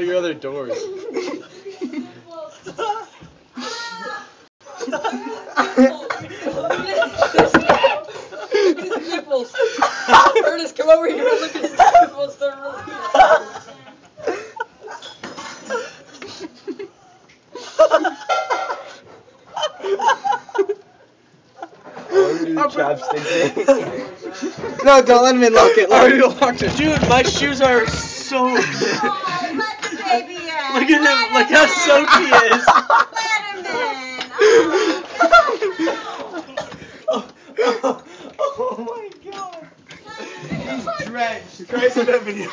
your other doors. His nipples. Ernest, come over here and look at his nipples. They're really No, don't let him in. Lock it. Already locked it. Dude, my shoes are so good. Oh, let the baby in. Look at him. Look how soaked he is. Let him in. Oh my god. He's Drenched. Trace in that video.